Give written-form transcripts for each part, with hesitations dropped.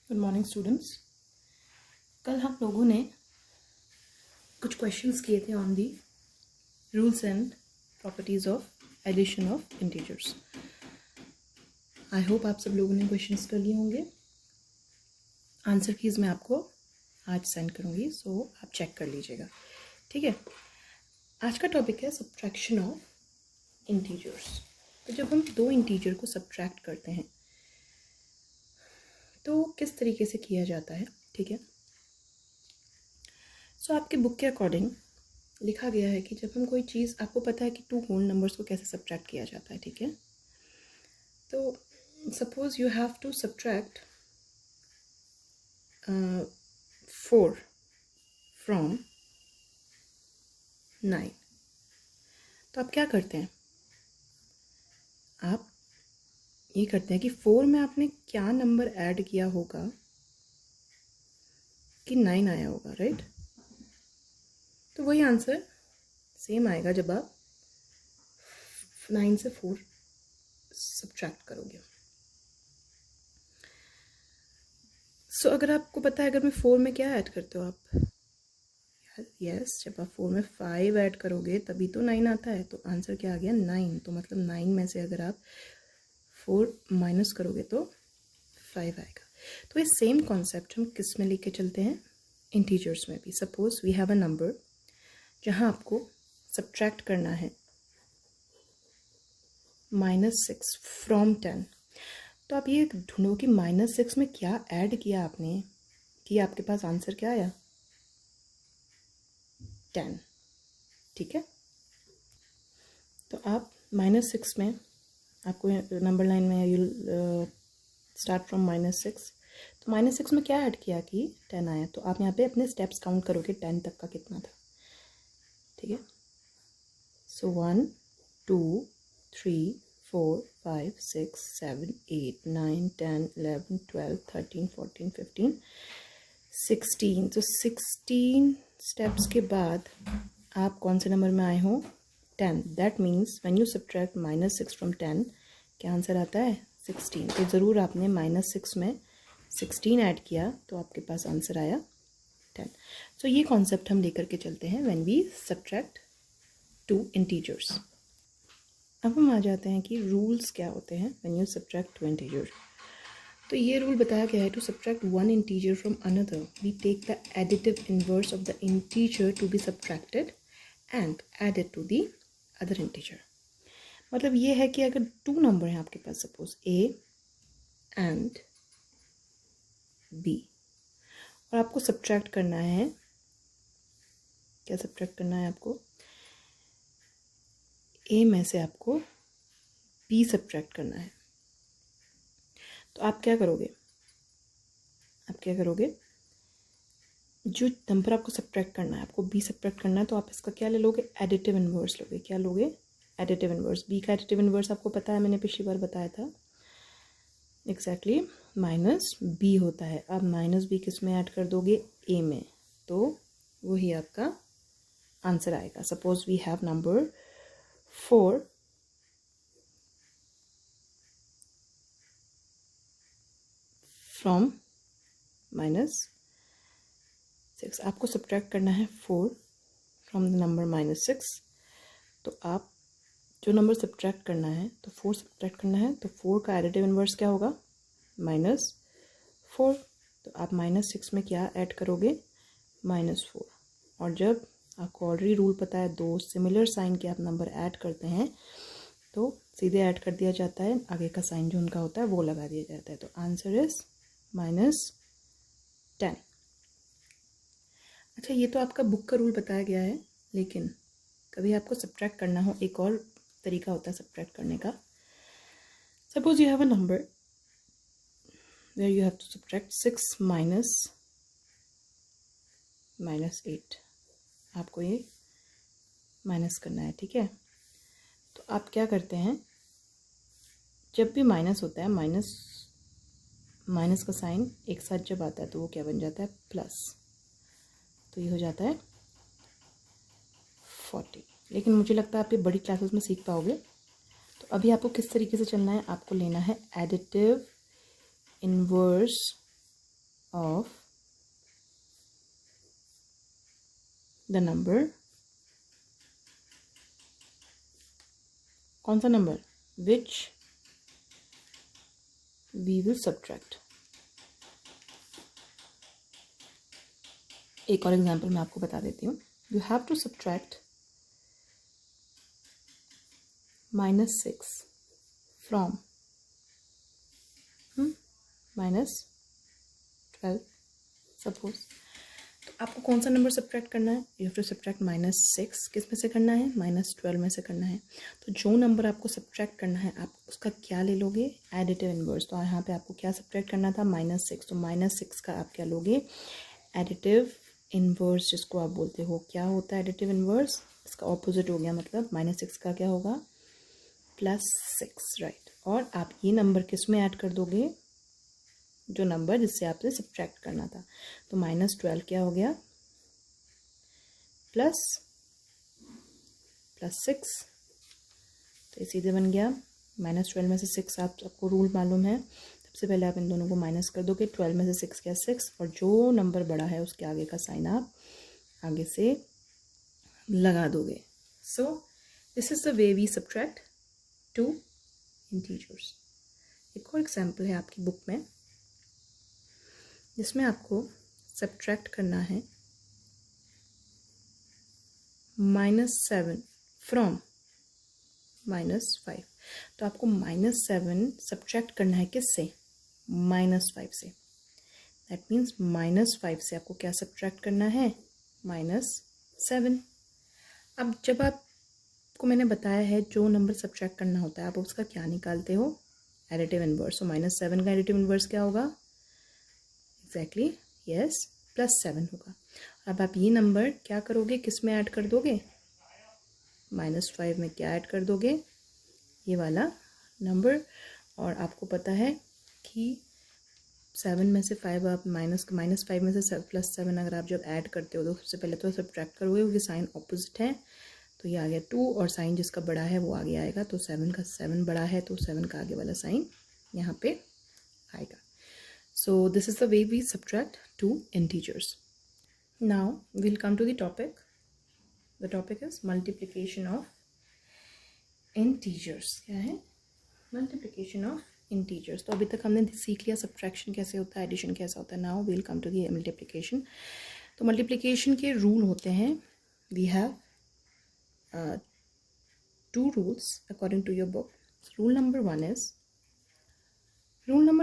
Good morning students. कल हम लोगों ने कुछ क्वेश्चंस किए थे on the rules and properties of addition of integers. I hope आप सब लोगों ने क्वेश्चंस कर लिए होंगे। आंसर कीज़ मैं आपको आज सेंड करूँगी, सो आप चेक कर लीजिएगा, ठीक है। आज का टॉपिक है सब्ट्रैक्शन ऑफ इंटीजर्स। तो जब हम दो इंटीजर को सब्ट्रैक्ट करते हैं तो किस तरीके से किया जाता है, ठीक है। सो आपके बुक के अकॉर्डिंग लिखा गया है कि जब हम कोई चीज़, आपको पता है कि टू होल नंबर्स को कैसे सब्ट्रैक्ट किया जाता है, ठीक है। तो suppose you have to subtract 4 from 9। तो आप क्या करते हैं, आप ये करते हैं कि 4 में आपने क्या नंबर ऐड किया होगा कि 9 आया होगा, राइट। तो वही आंसर सेम आएगा जब आप 9 से 4 सब्ट्रैक्ट करोगे। सो अगर आपको पता है, अगर मैं 4 में क्या ऐड करते हो आप, यस, जब आप 4 में 5 ऐड करोगे तभी तो 9 आता है। तो आंसर क्या आ गया, 9। तो मतलब 9 में से अगर आप 4 माइनस करोगे तो 5 आएगा। तो ये सेम कॉन्सेप्ट हम किस में लेके चलते हैं, इंटीजर्स में भी। Suppose we have a number जहाँ आपको सब्ट्रैक्ट करना है -6 फ्रॉम 10। तो आप ये ढूंढो कि -6 में क्या ऐड किया आपने कि आपके पास आंसर क्या आया, 10, ठीक है। तो आप -6 में, आपको नंबर लाइन में यू स्टार्ट फ्रॉम -6। तो -6 में क्या ऐड किया कि 10 आया। तो आप यहाँ पे अपने स्टेप्स काउंट करोगे 10 तक का कितना था, ठीक है। सो 1 2 3 4 5 6 7 8 9 10 11 12 13 14 15 16। तो 16 स्टेप्स के बाद आप कौन से नंबर में आए हो, 10। That means when you subtract -6 from 10, क्या आंसर आता है, 16। तो ज़रूर आपने -6 में 16 ऐड किया तो आपके पास आंसर आया 10। सो ये कॉन्सेप्ट हम लेकर के चलते हैं when we subtract two integers. अब हम आ जाते हैं कि रूल्स क्या होते हैं when you subtract two integer. तो ये रूल बताया गया है, to subtract one integer from another we take the additive inverse of the integer to be subtracted and added to the other integer. मतलब ये है कि अगर 2 नंबर हैं आपके पास, सपोज A एंड B, और आपको सब्ट्रैक्ट करना है, क्या सब्ट्रैक्ट करना है आपको, A में से आपको B सब्ट्रैक्ट करना है। तो आप क्या करोगे, जो नंबर आपको सब्ट्रैक्ट करना है, आपको B सब्ट्रैक्ट करना है, तो आप इसका क्या ले लोगे, एडिटिव इनवर्स लोगे। क्या लोगे, एडिटिव इनवर्स। B का एडिटिव इनवर्स आपको पता है, मैंने पिछली बार बताया था, एग्जैक्टली -B होता है। अब -B किस में ऐड कर दोगे, A में, तो वही आपका आंसर आएगा। Suppose we have number 4 from -6। आपको सब्ट्रैक्ट करना है 4 फ्रॉम द नंबर -6। तो आप जो नंबर सब्ट्रैक्ट करना है, तो 4 सब्ट्रैक्ट करना है, तो 4 का एडिटिव इनवर्स क्या होगा, -4। तो आप -6 में क्या ऐड करोगे, -4। और जब आपको ऑलरेडी रूल पता है, 2 सिमिलर साइन के आप नंबर ऐड करते हैं तो सीधे ऐड कर दिया जाता है, आगे का साइन जो उनका होता है वो लगा दिया जाता है। तो आंसर इज -10। अच्छा, ये तो आपका बुक का रूल बताया गया है, लेकिन कभी आपको सब्ट्रैक्ट करना हो, एक और तरीका होता है सब्ट्रैक्ट करने का। Suppose you have a number where you have to subtract 6 -8। आपको ये माइनस करना है, ठीक है। तो आप क्या करते हैं, जब भी माइनस होता है, माइनस का साइन एक साथ जब आता है तो वो क्या बन जाता है, प्लस। तो ये हो जाता है 40। लेकिन मुझे लगता है आप ये बड़ी क्लासेस में सीख पाओगे। तो अभी आपको किस तरीके से चलना है, आपको लेना है additive inverse of the number, कौन सा number, which we will subtract. एक और एग्जांपल मैं आपको बता देती हूँ। You have to subtract -6 from -12 suppose. तो आपको कौन सा नंबर सब्ट्रैक्ट करना है? यू हैव टू सब्ट्रैक्ट -6 किस में से करना है? -12 में से करना है। तो जो नंबर आपको सब्ट्रैक्ट करना है आप उसका क्या ले लोगे? Additive inverse. तो यहाँ पे आपको क्या सब्ट्रैक्ट करना था? -6। तो -6 का आप क्या लोगे? एडिटिव इन्वर्स, जिसको आप बोलते हो। क्या होता है एडिटिव इन्वर्स? इसका ऑपोजिट हो गया, मतलब -6 का क्या होगा? +6, राइट। और आप ये नंबर किस में ऐड कर दोगे? जो नंबर जिससे आपसे सब्ट्रैक्ट करना था। तो -12 क्या हो गया? +6, तो ये सीधे बन गया। -12 में से 6, आपको रूल मालूम है। सबसे पहले आप इन दोनों को माइनस कर दोगे। 12 में से 6 क्या? 6। और जो नंबर बड़ा है उसके आगे का साइन आप आगे से लगा दोगे। So this is the way we subtract two integers. एक और एग्जाम्पल है आपकी बुक में जिसमें आपको सब्ट्रैक्ट करना है -7 फ्रॉम -5। तो आपको -7 सब्ट्रैक्ट करना है किससे? -5 से। दैट मीन्स -5 से आपको क्या सब्ट्रैक्ट करना है? -7। अब जब आपको मैंने बताया है जो नंबर सब्ट्रैक्ट करना होता है आप उसका क्या निकालते हो? Additive inverse. तो -7 का एडिटिव इन्वर्स क्या होगा? एग्जैक्टली यस, +7 होगा। अब आप ये नंबर क्या करोगे? किस में ऐड कर दोगे? -5 में क्या ऐड कर दोगे? ये वाला नंबर। और आपको पता है कि 7 में से 5 आप -5 में से +7 अगर आप जब ऐड करते हो तो सबसे पहले तो सब्ट्रैक्ट करोगे क्योंकि साइन ऑपोजिट है। तो ये आ गया 2 और साइन जिसका बड़ा है वो आगे आएगा। तो 7 बड़ा है तो 7 का आगे वाला साइन यहाँ पे आएगा। So this is the way we subtract two integers. Now we'll come to the topic. The topic is multiplication of integers. क्या है? Multiplication of integers. तो अभी तक हमने सीख लिया subtraction कैसे होता है, addition कैसा होता है। Now we'll come to the multiplication. तो multiplication के रूल होते हैं। We have two rules according to your book. Rule number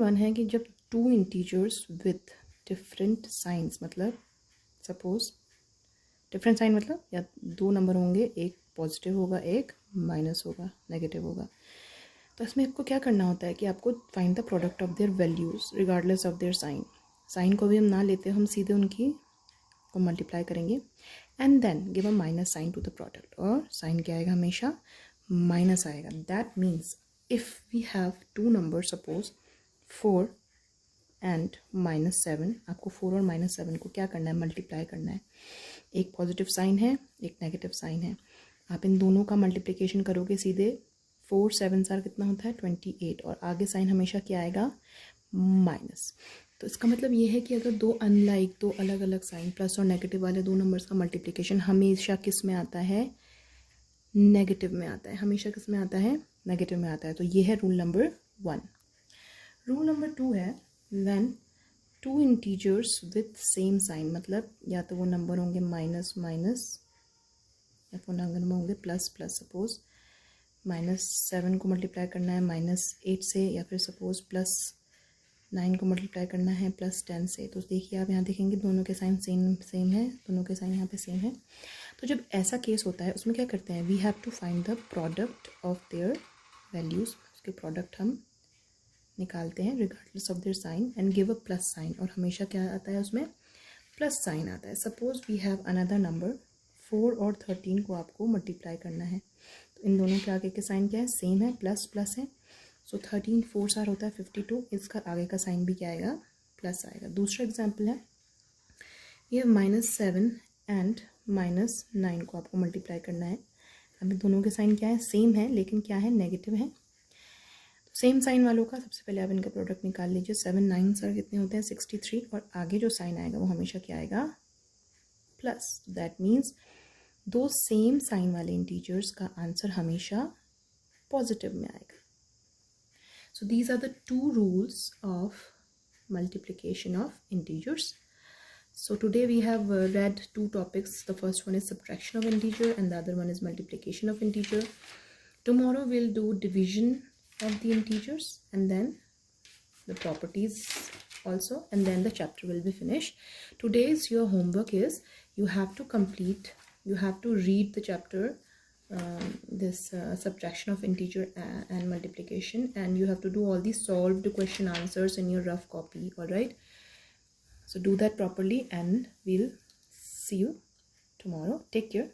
one है कि जब two integers with different signs, मतलब सपोज डिफरेंट साइन मतलब या दो नंबर होंगे, एक पॉजिटिव होगा एक माइनस होगा, नेगेटिव होगा। तो इसमें आपको क्या करना होता है कि आपको find the product of their values regardless of their sign. Sign को भी हम ना लेते, हम सीधे उनकी को मल्टीप्लाई करेंगे and then give a minus sign to the product. और साइन क्या आएगा? हमेशा माइनस आएगा। That means if we have two number suppose 4 and -7, आपको 4 और -7 को क्या करना है? मल्टीप्लाई करना है। एक पॉजिटिव साइन है एक नेगेटिव साइन है। आप इन दोनों का मल्टीप्लिकेशन करोगे सीधे। 4 7 सार कितना होता है? 28। और आगे साइन हमेशा क्या आएगा? माइनस। तो इसका मतलब ये है कि अगर दो अलग अलग साइन प्लस और नेगेटिव वाले दो नंबर्स का मल्टीप्लिकेशन हमेशा किस में आता है? नेगेटिव में आता है। हमेशा किस में आता है? नेगेटिव में आता है। तो ये है रूल नंबर 1। रूल नंबर 2 है when two integers with same sign, मतलब या तो वो नंबर होंगे माइनस माइनस या वो नंबर होंगे प्लस प्लस। सपोज -7 को मल्टीप्लाई करना है -8 से, या फिर सपोज +9 को मल्टीप्लाई करना है +10 से। तो देखिए आप यहाँ देखेंगे दोनों के साइन सेम है, दोनों के साइन यहाँ पे सेम है। तो जब ऐसा केस होता है उसमें क्या करते हैं? We have to find the product of their values. उसके प्रोडक्ट हम निकालते हैं regardless of their sign and give a plus sign. और हमेशा क्या आता है? उसमें प्लस साइन आता है। Suppose we have another number 4 और 13 को आपको मल्टीप्लाई करना है। तो इन दोनों के आगे के साइन क्या है? सेम है, प्लस प्लस है। सो 13 4 सार होता है 52। इसका आगे का साइन भी क्या आएगा? प्लस आएगा। दूसरा एग्जाम्पल है ये -7 एंड -9 को आपको मल्टीप्लाई करना है। अभी दोनों के साइन क्या है? सेम है लेकिन क्या है? नेगेटिव है। सेम साइन वालों का सबसे पहले आप इनका प्रोडक्ट निकाल लीजिए। 7 9 सर कितने होते हैं 63, और आगे जो साइन आएगा वो हमेशा क्या आएगा प्लस। दैट मीन्स दो सेम साइन वाले इंटीजर्स का आंसर हमेशा पॉजिटिव में आएगा। So these are the two rules of multiplication of integers. So today we have read two topics. The first one is subtraction of integer and the other one is multiplication of integer. Tomorrow we'll do division of the integers and then the properties also, and then the chapter will be finished. Today's your homework is you have to read the chapter, this subtraction of integer and multiplication, and you have to do all the solved question answers in your rough copy. All right, so do that properly and we'll see you tomorrow. Take care.